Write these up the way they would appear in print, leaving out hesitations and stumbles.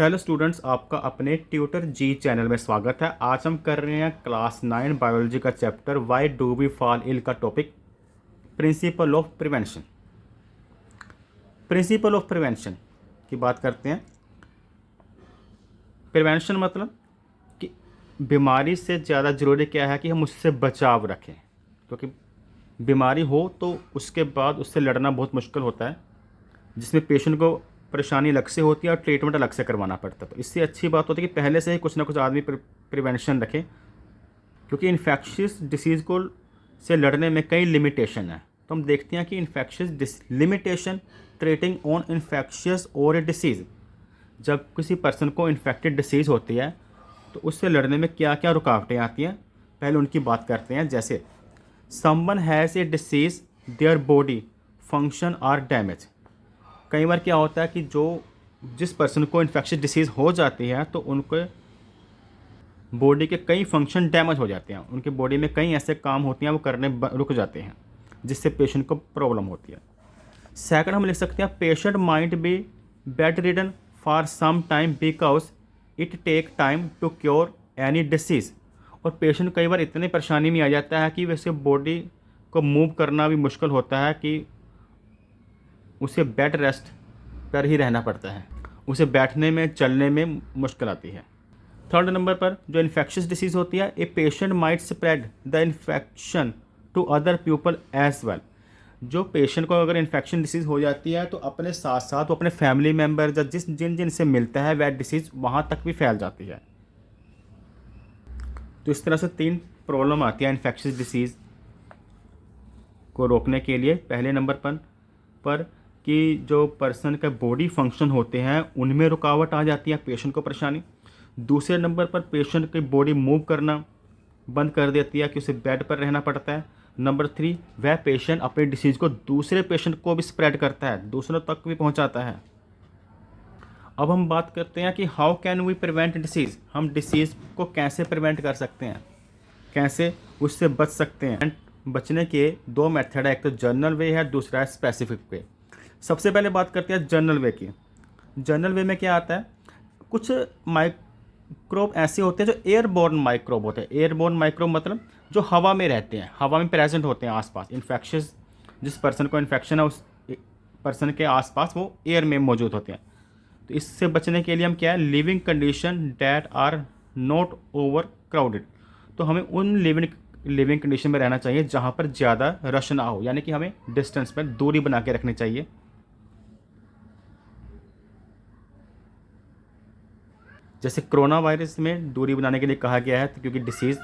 Hello students, आपका अपने tutor जी channel में स्वागत है। आज हम कर रहे हैं क्लास 9 बायोलॉजी का chapter why do we fall ill का topic principle of prevention. Principle of prevention की बात करते हैं। प्रिवेंशन मतलब कि बीमारी से ज़्यादा ज़रूरी क्या है कि हम उससे बचाव रखें, क्योंकि बीमारी हो तो उसके बाद उससे लड़ना बहुत मुश्किल होता है, जिसमें पेशेंट को परेशानी अलग से होती है और ट्रीटमेंट अलग से करवाना पड़ता है। तो इससे अच्छी बात होती है कि पहले से ही कुछ ना कुछ आदमी प्रिवेंशन रखे, क्योंकि इन्फेक्शियस डिसीज़ को से लड़ने में कई लिमिटेशन है। तो हम देखते हैं कि infectious limitation treating on infectious और ए डिसीज़। जब किसी पर्सन को इन्फेक्टेड डिसीज़ होती है तो उससे लड़ने में क्या क्या रुकावटें आती हैं, पहले उनकी बात करते हैं। जैसे someone has a disease, their body function are damage. कई बार क्या होता है कि जिस पर्सन को इन्फेक्शियस डिसीज़ हो जाती है तो उनके बॉडी के कई फंक्शन डैमेज हो जाते हैं, उनके बॉडी में कई ऐसे काम होते हैं वो करने रुक जाते हैं, जिससे पेशेंट को प्रॉब्लम होती है। सेकंड हम लिख सकते हैं patient might be bedridden for some time because it take time to cure any disease. और पेशेंट कई बार इतनी परेशानी में आ जाता है कि वैसे बॉडी को मूव करना भी मुश्किल होता है कि उसे बेड रेस्ट पर ही रहना पड़ता है, उसे बैठने में चलने में मुश्किल आती है। थर्ड नंबर पर जो इन्फेक्शियस डिसीज़ होती है, a patient might spread the infection to other people as well. जो पेशेंट को अगर इन्फेक्शन डिसीज़ हो जाती है तो अपने साथ साथ वो अपने फैमिली मेम्बर या जिन से मिलता है वह डिसीज़ वहाँ तक भी फैल जाती है। तो इस तरह से 3 प्रॉब्लम आती है इन्फेक्शियस डिसीज़ को रोकने के लिए। पहले नंबर पर कि जो पर्सन का बॉडी फंक्शन होते हैं उनमें रुकावट आ जाती है, पेशेंट को परेशानी। दूसरे नंबर पर पेशेंट की बॉडी मूव करना बंद कर देती है कि उसे बेड पर रहना पड़ता है। नंबर 3, वह पेशेंट अपनी डिसीज़ को दूसरे पेशेंट को भी स्प्रेड करता है, दूसरों तक भी पहुंचाता है। अब हम बात करते हैं कि how can we prevent disease. हम डिसीज़ को कैसे प्रिवेंट कर सकते हैं, कैसे उससे बच सकते हैं। बचने के 2 मेथड है, एक तो जनरल वे है, दूसरा है स्पेसिफिक वे। सबसे पहले बात करते हैं जनरल वे की। जनरल वे में क्या आता है, कुछ माइक्रोब ऐसे होते हैं जो एयरबोर्न माइक्रोब होते हैं। एयरबोर्न माइक्रोब मतलब जो हवा में रहते हैं, हवा में प्रेजेंट होते हैं आसपास। इन्फेक्शियस जिस पर्सन को इन्फेक्शन है उस पर्सन के आसपास वो एयर में मौजूद होते हैं। तो इससे बचने के लिए हम क्या है, living condition that are not overcrowded. तो हमें उन लिविंग कंडीशन में रहना चाहिए जहाँ पर ज़्यादा रश ना हो, यानी कि हमें डिस्टेंस पर दूरी बना के रखनी चाहिए। जैसे कोरोना वायरस में दूरी बनाने के लिए कहा गया है, तो क्योंकि डिसीज़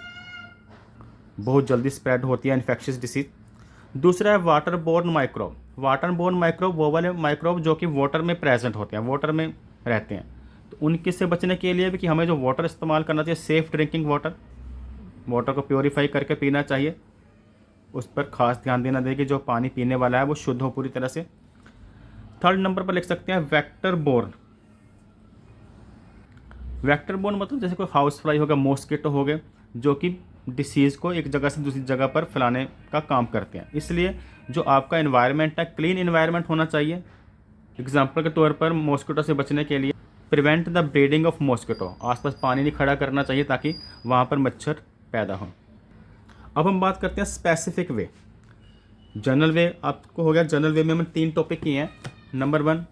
बहुत जल्दी स्प्रेड होती है, इन्फेक्शियस डिसीज़। दूसरा है water borne microbe. Water borne microbe वो वाले माइक्रोब जो कि वाटर में प्रेजेंट होते हैं, वाटर में रहते हैं। तो उनके से बचने के लिए भी कि हमें जो वाटर इस्तेमाल करना चाहिए, सेफ़ ड्रिंकिंग वाटर को प्योरीफाई करके पीना चाहिए। उस पर खास ध्यान देना चाहिए कि जो पानी पीने वाला है वो शुद्ध हो पूरी तरह से। थर्ड नंबर पर लिख सकते हैं वेक्टर बोर्न। वेक्टर बोर्न मतलब जैसे कोई हाउस फ्लाई हो गया, मॉस्किटो हो गए, जो कि डिसीज़ को एक जगह से दूसरी जगह पर फैलाने का काम करते हैं। इसलिए जो आपका एनवायरनमेंट है, क्लीन एनवायरनमेंट होना चाहिए। एग्जाम्पल के तौर पर मॉस्किटो से बचने के लिए prevent the breeding of mosquito. आसपास पानी नहीं खड़ा करना चाहिए ताकि वहाँ पर मच्छर पैदा हो। अब हम बात करते हैं स्पेसिफिक वे। जनरल वे आपको हो गया। जनरल वे में हमने 3 टॉपिक किए हैं। नंबर 1,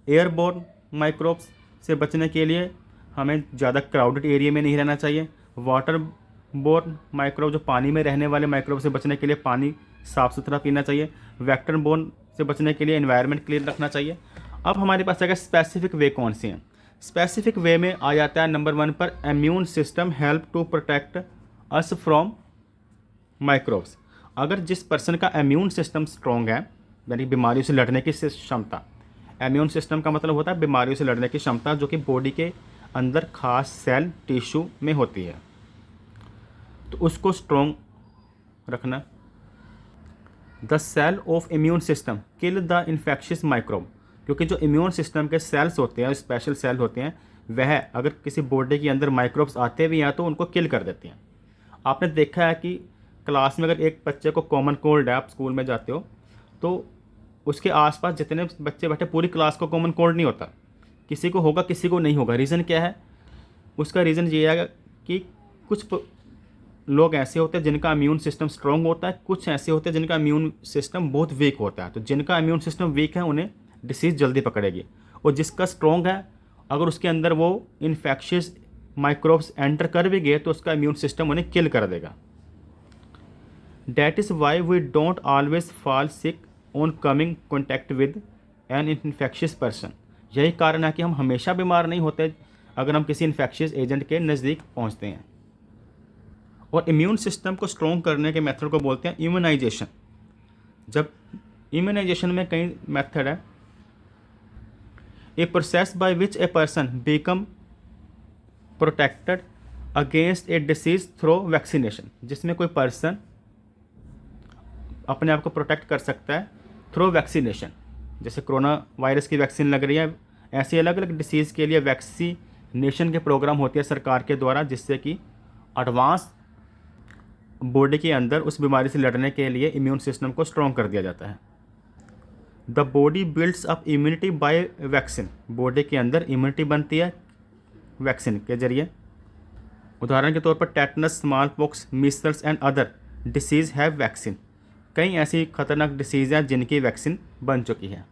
एयरबोर्न माइक्रोब्स से बचने के लिए हमें ज़्यादा क्राउडेड एरिया में नहीं रहना चाहिए। वाटर बोर्न माइक्रोब जो पानी में रहने वाले माइक्रोब से बचने के लिए पानी साफ़ सुथरा पीना चाहिए। वेक्टर बोर्न से बचने के लिए एनवायरनमेंट क्लीन रखना चाहिए। अब हमारे पास अगर स्पेसिफिक वे कौन से हैं, स्पेसिफिक वे में आ जाता है नंबर 1 पर immune system help to protect us from microbes. अगर जिस पर्सन का इम्यून सिस्टम स्ट्रॉन्ग है, यानी बीमारियों से लड़ने की क्षमता, इम्यून सिस्टम का मतलब होता है बीमारियों से लड़ने की क्षमता, जो कि बॉडी के अंदर खास सेल टिश्यू में होती है, तो उसको स्ट्रॉन्ग रखना। The cell of immune system kill the infectious microbe. क्योंकि जो इम्यून सिस्टम के सेल्स होते हैं, स्पेशल सेल होते हैं, वह अगर किसी बॉडी के अंदर माइक्रोब्स आते भी हैं तो उनको किल कर देते हैं। आपने देखा है कि क्लास में अगर एक बच्चे को कॉमन कोल्ड है, आप स्कूल में जाते हो तो उसके आसपास जितने बच्चे बैठे पूरी क्लास को कॉमन कोल्ड नहीं होता, किसी को होगा किसी को नहीं होगा। रीज़न क्या है? उसका रीज़न ये है कि कुछ लोग ऐसे होते हैं जिनका इम्यून सिस्टम स्ट्रॉन्ग होता है, कुछ ऐसे होते हैं जिनका इम्यून सिस्टम बहुत वीक होता है। तो जिनका इम्यून सिस्टम वीक है उन्हें डिसीज़ जल्दी पकड़ेगी, और जिसका स्ट्रॉन्ग है अगर उसके अंदर वो इन्फेक्शियस माइक्रोब्स एंटर कर भी गए तो उसका इम्यून सिस्टम उन्हें किल कर देगा। That is why we don't always fall sick on coming contact with an infectious person। यही कारण है कि हम हमेशा बीमार नहीं होते अगर हम किसी इन्फेक्शियस एजेंट के नज़दीक पहुंचते हैं। और इम्यून सिस्टम को स्ट्रॉन्ग करने के मेथड को बोलते हैं इम्यूनाइजेशन। जब इम्यूनाइजेशन में कई मेथड है। A process by which a person become protected against A disease through vaccination, जिसमें कोई पर्सन अपने आप को प्रोटेक्ट कर सकता है थ्रू वैक्सीनेशन। जैसे कोरोना वायरस की वैक्सीन लग रही है, ऐसी अलग अलग डिसीज़ के लिए वैक्सीनेशन के प्रोग्राम होते हैं सरकार के द्वारा, जिससे कि एडवांस बॉडी के अंदर उस बीमारी से लड़ने के लिए इम्यून सिस्टम को स्ट्रॉन्ग कर दिया जाता है। The body builds up immunity bye vaccine. Body के अंदर इम्यूनिटी बनती है वैक्सीन के जरिए। उदाहरण के तौर पर tetanus, small pox, Meselson and other disease have vaccine. कई ऐसी खतरनाक डिसीज़ हैं जिनकी वैक्सीन बन चुकी है।